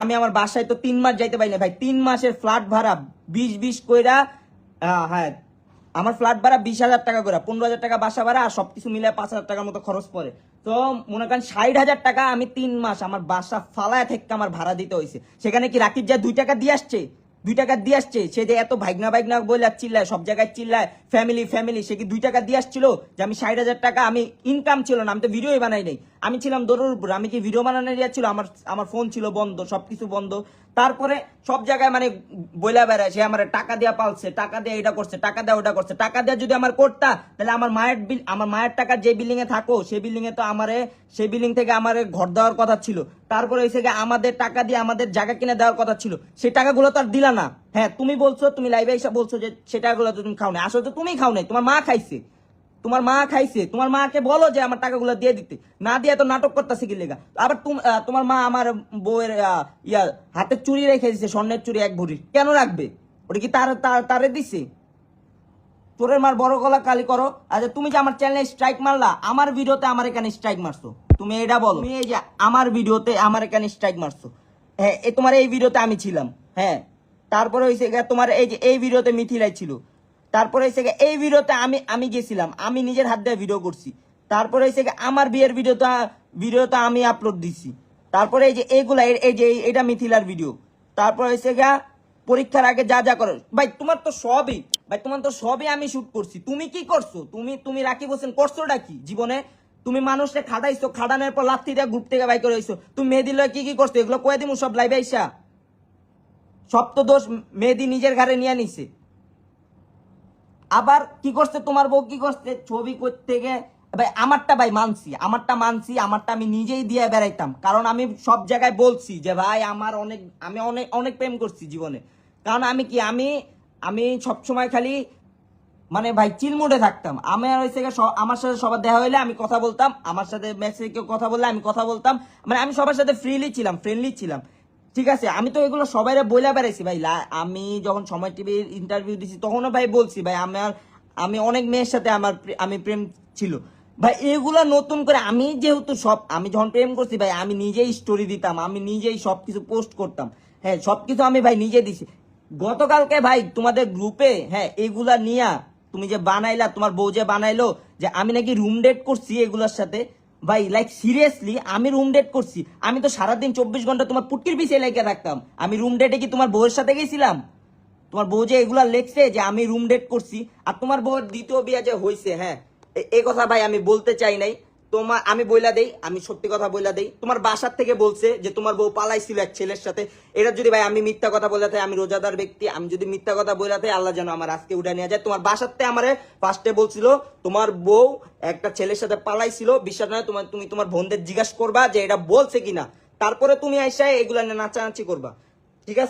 আমি আমার বাসায় তো 3 মাস যাইতে পারি না ভাই। 3 মাসের ফ্ল্যাট ভাড়া 20 কইরা, হ্যাঁ আমার ফ্ল্যাট ভাড়া 20,000 টাকা করে, 15,000 টাকা বাসা ভাড়া আর সবকিছু মিলে 5,000 টাকার মতো খরচ পড়ে। তো মনে করেন 60,000 টাকা আমি 3 মাস আমার বাসা ফালায় থেকে আমার ভাড়া দিতে হয়েছে। সেখানে কি রাকিব যা 2 টাকা দিয়ে আসছে? 2 টাকা দিয়ে আসছে? সে যে এত ভাগনা ভাগনা বলে চিল্লায়, সব জায়গায় চিল্লায় ফ্যামিলি ফ্যামিলি, সে কি 2 টাকা দিয়ে আসছিল? যে আমি 60,000 টাকা, আমি ইনকাম ছিল না, আমি তো ভিডিওই বানাই নাই, আমি ছিলাম দৌড়ের উপর। আমি কি ভিডিও বানানোর ইয়া ছিল? আমার ফোন ছিল বন্ধ, সবকিছু বন্ধ। তারপরে সব জায়গায় মানে বইলা বেড়ায় সে আমার টাকা দিয়া পালছে, টাকা দিয়ে এটা করছে, টাকা দিয়ে ওটা করছে। টাকা দিয়ে যদি আমার করতা তাহলে আমার মায়ের টাকা যে বিল্ডিং এ থাকো সেই বিল্ডিং এ তো আমারে, সেই বিল্ডিং থেকে আমার ঘর দেওয়ার কথা ছিল। তারপরে হয়েছে গিয়ে আমাদের টাকা দিয়ে আমাদের জায়গা কিনে দেওয়ার কথা ছিল, সেই টাকাগুলো তো আর দিলা না। হ্যাঁ তুমি বলছো, তুমি লাইভে এসে বলছো যে সেই টাকাগুলো তো তুমি খাও না, আসলে তো তুমি খাও নাই, তোমার মা খাইছে। তোমার মা খাইছে, তোমার মাকে বলো যে আমার টাকাগুলো দিয়ে দিতে, না দিয়ে তো নাটক করতেছে কি লেগা। আবার তোমার মা আমার বউয়ের হাতের চুরি রেখে দিছে, স্বর্ণের চুরি 1 ভরি, কেন রাখবে? ওটা কি তারে দিছে? তোরের মার বড় গলা কালি করো। আচ্ছা তুমি যে আমার চ্যানেলে স্ট্রাইক মারলা, আমার ভিডিওতে আমার এখানে স্ট্রাইক মারছো, তুমি এটা বলো। তুমি এই যে আমার ভিডিওতে আমার এখানে স্ট্রাইক মারছো, হ্যাঁ তোমার এই ভিডিওতে আমি ছিলাম, হ্যাঁ। তারপরে হয়েছে তোমার এই যে এই ভিডিওতে মিথিলাই ছিল। তারপরে হয়েছে এই ভিডিওতে আমি গেছিলাম, আমি নিজের হাত দিয়ে ভিডিও করছি। তারপরে হয়েছে আমার বিয়ের ভিডিওটা আমি আপলোড দিছি। তারপরে এই যে এইগুলা, এই যে এটা মিথিলার ভিডিও। তারপর হয়েছে পরীক্ষার আগে যা যা করো ভাই, তোমার তো সবই ভাই, তোমার তো সবই আমি শুট করছি। তুমি কি করছো? তুমি রাকিব হোসেন করছোটা কি জীবনে? তুমি মানুষকে খাটাইছো, খাটানোর পর লাথি দিয়ে গ্রুপ থেকে বাই করে হইছো। তুমি মেহেদি লয় কি কি করছো এগুলো কয়ে দিমু সব লাইভে আইসা। সব তো দোষ মেহেদি নিজের ঘরে নিয়ে নিছে। আবার কি করছে তোমার বউ? কি করছে? ছবি করতে গিয়ে ভাই আমারটা ভাই মানছি, আমারটা আমি নিজেই দিয়ে বেড়াইতাম। কারণ আমি সব জায়গায় বলছি যে ভাই আমি অনেক অনেক প্রেম করছি জীবনে। কারণ আমি কি আমি সবসময় খালি মানে ভাই চিলমুডে থাকতাম। আমি আর হয়েছে আমার সাথে সবার দেখা হইলে আমি কথা বলতাম, আমার সাথে মেসেজে কেউ কথা বললে আমি কথা বলতাম, মানে আমি সবার সাথে ফ্রেন্ডলি ছিলাম। ঠিক আছে, আমি তো এগুলো সবাইরে বইলা বেড়াইছি ভাই। আমি যখন সময় টিভির ইন্টারভিউ দিছি তখনও ভাই বলছি ভাই আমি অনেক মেয়ের সাথে আমি প্রেম ছিল ভাই। এগুলা নতুন করে আমি যেহেতু আমি যখন প্রেম করছি ভাই, আমি নিজেই স্টোরি দিতাম, আমি নিজেই সবকিছু পোস্ট করতাম, হ্যাঁ সবকিছু আমি ভাই নিজে দিছি। গতকালকে ভাই তোমাদের গ্রুপে, হ্যাঁ এগুলা নিয়া তুমি যে বানাইলা, তোমার বউ যে বানাইলো যে আমি নাকি রুম ডেট করছি এগুলার সাথে, ভাই লাইক সিরিয়াসলি আমি রুম ডেট করছি? আমি তো সারাদিন 24 ঘন্টা তোমার পুটকির পিছিয়ে লেগে থাকতাম, আমি রুম ডেটে কি তোমার বউয়ের সাথে গেছিলাম? তোমার বউ যে এগুলা লেখছে যে আমি রুম ডেট করছি, আর তোমার বউয়ের দ্বিতীয় বিয়ে যে হয়েছে, হ্যাঁ এই কথা ভাই আমি বলতে চাই নাই। আমি বইলা দেই, আমি সত্যি কথা বইলা দেই, তোমার বাসার থেকে বলছে যে তোমার বউ পালাইছিল এক ছেলের সাথে। এটা যদি ভাই আমি মিথ্যা কথা বলে থাকি, আমি রোজাদার ব্যক্তি, আমি যদি মিথ্যা কথা বলে থাকি আল্লাহ যেন আমার আজকে উঠে নিয়ে যায়। তোমার বাসার থেকে আমারে ফার্স্টে বলছিল তোমার বউ একটা ছেলের সাথে পালাইছিল, বিশ্বাস নয় তুমি তোমার বোনদের জিজ্ঞাসা করবা যে এটা বলছে কিনা, তারপরে তুমি আইসা এগুলা নিয়ে নাচানাচি করবা, ঠিক আছে?